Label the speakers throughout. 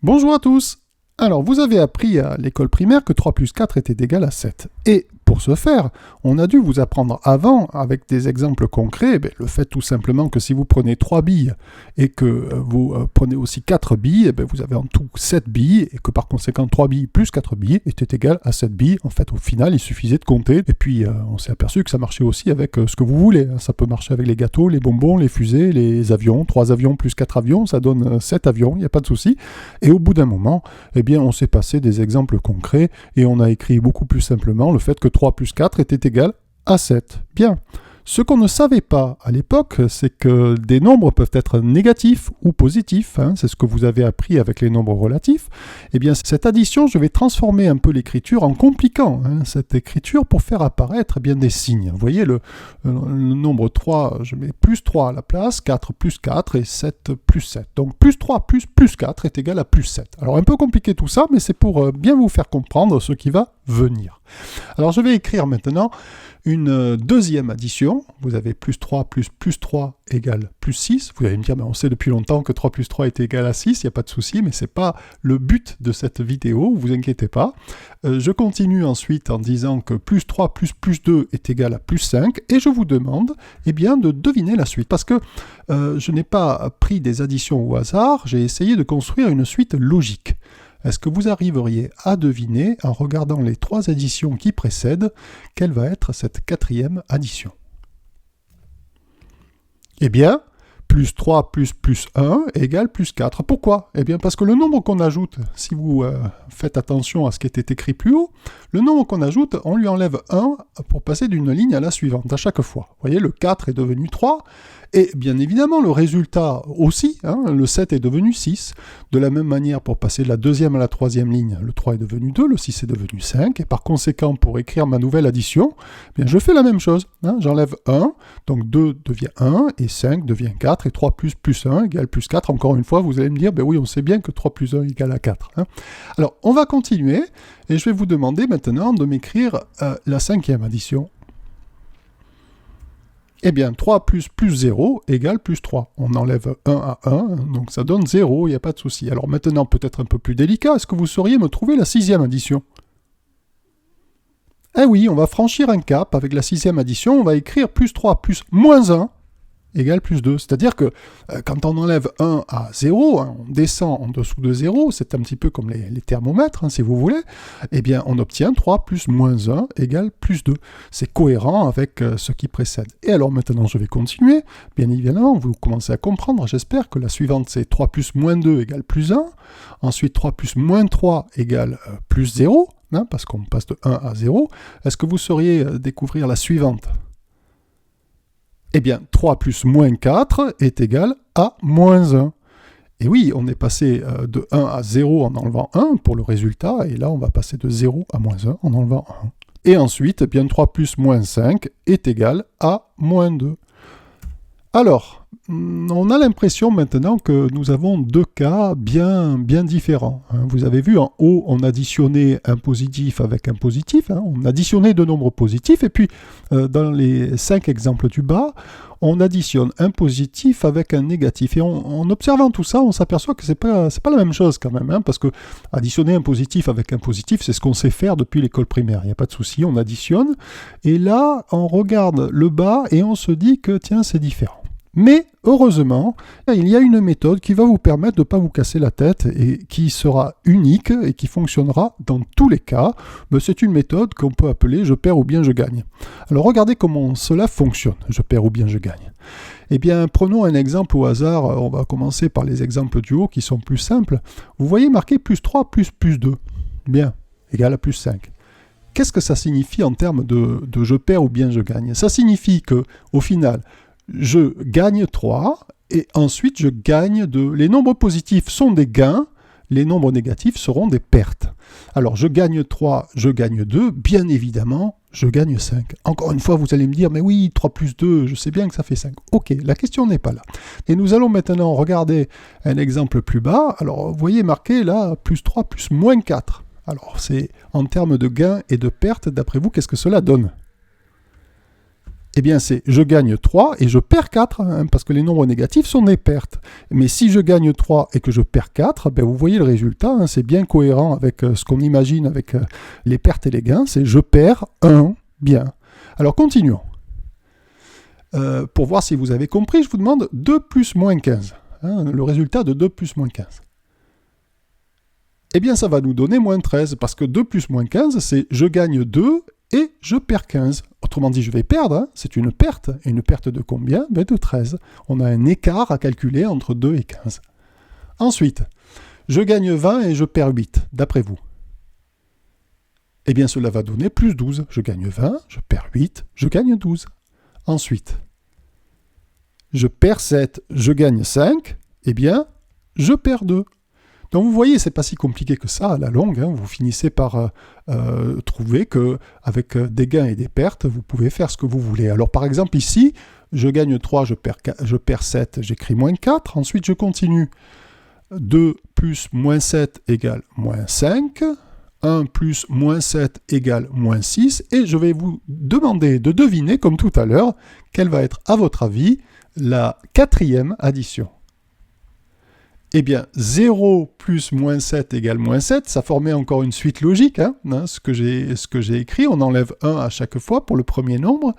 Speaker 1: Bonjour à tous. Alors, vous avez appris à l'école primaire que 3 plus 4 était égal à 7. Et pour ce faire, on a dû vous apprendre avant, avec des exemples concrets, le fait tout simplement que si vous prenez 3 billes et que vous prenez aussi 4 billes, vous avez en tout 7 billes, et que par conséquent 3 billes plus 4 billes était égal à 7 billes. En fait, au final, il suffisait de compter. Et puis, on s'est aperçu que ça marchait aussi avec ce que vous voulez. Ça peut marcher avec les gâteaux, les bonbons, les fusées, les avions. 3 avions plus 4 avions, ça donne 7 avions, il n'y a pas de souci. Et au bout d'un moment, on s'est passé des exemples concrets et on a écrit beaucoup plus simplement le fait que 3 plus 4 était égal à 7. Bien. Ce qu'on ne savait pas à l'époque, c'est que des nombres peuvent être négatifs ou positifs. C'est ce que vous avez appris avec les nombres relatifs. Cette addition, je vais transformer un peu l'écriture en compliquant cette écriture pour faire apparaître des signes. Vous voyez, le nombre 3, je mets plus 3 à la place, 4 plus 4 et 7 plus 7. Donc plus 3 plus 4 est égal à plus 7. Alors un peu compliqué tout ça, mais c'est pour bien vous faire comprendre ce qui va venir. Alors je vais écrire maintenant une deuxième addition. Vous avez plus 3 plus 3 égale plus 6. Vous allez me dire, mais on sait depuis longtemps que 3 plus 3 est égal à 6, il n'y a pas de souci, mais ce n'est pas le but de cette vidéo, vous inquiétez pas. Je continue ensuite en disant que plus 3 plus 2 est égal à plus 5, et je vous demande de deviner la suite, parce que je n'ai pas pris des additions au hasard, j'ai essayé de construire une suite logique. Est-ce que vous arriveriez à deviner, en regardant les 3 additions qui précèdent, quelle va être cette quatrième addition? Plus 3 plus 1 égale plus 4. Pourquoi? Parce que le nombre qu'on ajoute, si vous faites attention à ce qui était écrit plus haut, le nombre qu'on ajoute, on lui enlève 1 pour passer d'une ligne à la suivante à chaque fois. Vous voyez, le 4 est devenu 3, et bien évidemment, le résultat aussi, le 7 est devenu 6. De la même manière, pour passer de la deuxième à la troisième ligne, le 3 est devenu 2, le 6 est devenu 5, et par conséquent, pour écrire ma nouvelle addition, je fais la même chose. J'enlève 1, donc 2 devient 1, et 5 devient 4, et 3 plus 1 égale plus 4. Encore une fois, vous allez me dire, oui, on sait bien que 3 plus 1 égale à 4. Alors, on va continuer, et je vais vous demander maintenant de m'écrire la cinquième addition. 3 plus 0 égale plus 3. On enlève 1 à 1, donc ça donne 0, il n'y a pas de souci. Alors maintenant, peut-être un peu plus délicat, est-ce que vous sauriez me trouver la sixième addition? Eh oui, on va franchir un cap avec la sixième addition, on va écrire plus 3 plus moins 1 égale plus 2. C'est-à-dire que quand on enlève 1 à 0, on descend en dessous de 0, c'est un petit peu comme les thermomètres, si vous voulez, on obtient 3 plus moins 1 égale plus 2. C'est cohérent avec ce qui précède. Et alors maintenant, je vais continuer. Bien évidemment, vous commencez à comprendre, j'espère, que la suivante, c'est 3 plus moins 2 égale plus 1. Ensuite, 3 plus moins 3 égale plus 0, parce qu'on passe de 1 à 0. Est-ce que vous sauriez découvrir la suivante? 3 plus moins 4 est égal à moins 1. Et oui, on est passé de 1 à 0 en enlevant 1 pour le résultat, et là on va passer de 0 à moins 1 en enlevant 1. Et ensuite, 3 plus moins 5 est égal à moins 2. Alors, on a l'impression maintenant que nous avons deux cas bien différents. Vous avez vu, en haut, on additionnait un positif avec un positif. On additionnait deux nombres positifs. Et puis, dans les 5 exemples du bas, on additionne un positif avec un négatif. Et en observant tout ça, on s'aperçoit que c'est pas la même chose quand même. Parce que additionner un positif avec un positif, c'est ce qu'on sait faire depuis l'école primaire. Il n'y a pas de souci, on additionne. Et là, on regarde le bas et on se dit que, tiens, c'est différent. Mais heureusement, il y a une méthode qui va vous permettre de ne pas vous casser la tête et qui sera unique et qui fonctionnera dans tous les cas. C'est une méthode qu'on peut appeler « je perds ou bien je gagne ». Alors regardez comment cela fonctionne, « je perds ou bien je gagne ». Prenons un exemple au hasard, on va commencer par les exemples du haut qui sont plus simples. Vous voyez marqué plus 3 plus 2, bien, égal à plus 5. Qu'est-ce que ça signifie en termes de je perds ou bien je gagne? Ça signifie que, au final, je gagne 3, et ensuite je gagne 2. Les nombres positifs sont des gains, les nombres négatifs seront des pertes. Alors je gagne 3, je gagne 2, bien évidemment, je gagne 5. Encore une fois, vous allez me dire, mais oui, 3 plus 2, je sais bien que ça fait 5. Ok, la question n'est pas là. Et nous allons maintenant regarder un exemple plus bas. Alors vous voyez marqué là, plus 3 plus moins 4. Alors c'est en termes de gains et de pertes, d'après vous, qu'est-ce que cela donne? eh bien c'est je gagne 3 et je perds 4, hein, parce que les nombres négatifs sont des pertes. Mais si je gagne 3 et que je perds 4, ben vous voyez le résultat, hein, c'est bien cohérent avec ce qu'on imagine avec les pertes et les gains, c'est je perds 1, bien. Alors continuons. Pour voir si vous avez compris, je vous demande 2 plus moins 15, hein, le résultat de 2 plus moins 15. Eh bien ça va nous donner moins 13, parce que 2 plus moins 15, c'est je gagne 2 et je perds 15. Autrement dit, je vais perdre, hein, c'est une perte. Et une perte de combien? Ben de 13. On a un écart à calculer entre 2 et 15. Ensuite, je gagne 20 et je perds 8, d'après vous. Eh bien, cela va donner plus 12. Je gagne 20, je perds 8, je gagne 12. Ensuite, je perds 7, je gagne 5, eh bien, je perds 2. Donc vous voyez, c'est pas si compliqué que ça à la longue, hein. Vous finissez par trouver qu'avec des gains et des pertes, vous pouvez faire ce que vous voulez. Alors par exemple ici, je gagne 3, je perds 7, j'écris moins 4, ensuite je continue. 2 plus moins 7 égale moins 5, 1 plus moins 7 égale moins 6, et je vais vous demander de deviner, comme tout à l'heure, quelle va être, à votre avis, la quatrième addition. Eh bien, 0 plus moins 7 égale moins 7, ça formait encore une suite logique, hein, ce que j'ai écrit, on enlève 1 à chaque fois pour le premier nombre,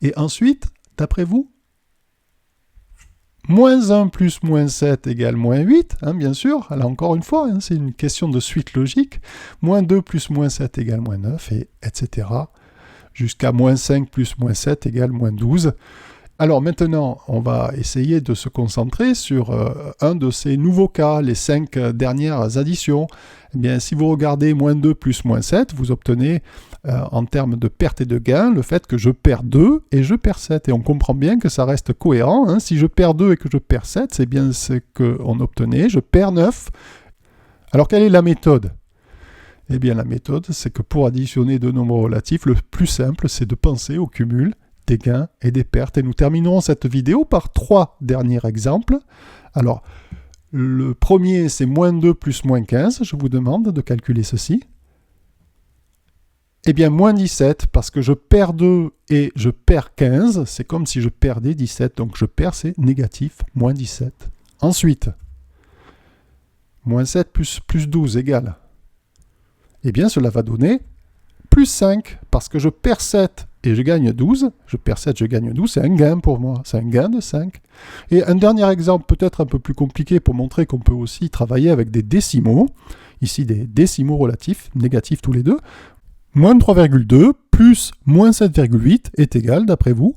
Speaker 1: et ensuite, d'après vous, moins 1 plus moins 7 égale moins 8, hein, bien sûr, là encore une fois, hein, c'est une question de suite logique, moins 2 plus moins 7 égale moins 9, et etc., jusqu'à moins 5 plus moins 7 égale moins 12. Alors maintenant, on va essayer de se concentrer sur un de ces nouveaux cas, les 5 dernières additions. Eh bien, si vous regardez moins 2 plus moins 7, vous obtenez en termes de perte et de gain le fait que je perds 2 et je perds 7. Et on comprend bien que ça reste cohérent, hein. Si je perds 2 et que je perds 7, c'est bien ce qu'on obtenait. Je perds 9. Alors quelle est la méthode? Eh bien la méthode, c'est que pour additionner deux nombres relatifs, le plus simple, c'est de penser au cumul des gains et des pertes. Et nous terminerons cette vidéo par 3 derniers exemples. Alors, le premier, c'est moins 2 plus moins 15. Je vous demande de calculer ceci. Eh bien, moins 17, parce que je perds 2 et je perds 15. C'est comme si je perdais 17. Donc, je perds, c'est négatif, moins 17. Ensuite, moins 7 plus 12 égale. Eh bien, cela va donner plus 5, parce que je perds 7 et je gagne 12, je perds 7, je gagne 12, c'est un gain pour moi, c'est un gain de 5. Et un dernier exemple peut-être un peu plus compliqué pour montrer qu'on peut aussi travailler avec des décimaux, ici des décimaux relatifs, négatifs tous les deux. Moins 3,2 plus moins 7,8 est égal, d'après vous,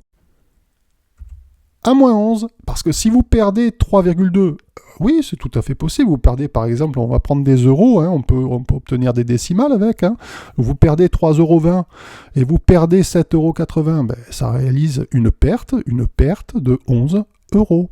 Speaker 1: à moins 11, parce que si vous perdez 3,2, oui, c'est tout à fait possible. Vous perdez, par exemple, on va prendre des euros, hein, on peut obtenir des décimales avec. Hein. Vous perdez 3,20 € et vous perdez 7,80 €, ben, ça réalise une perte de 11 €.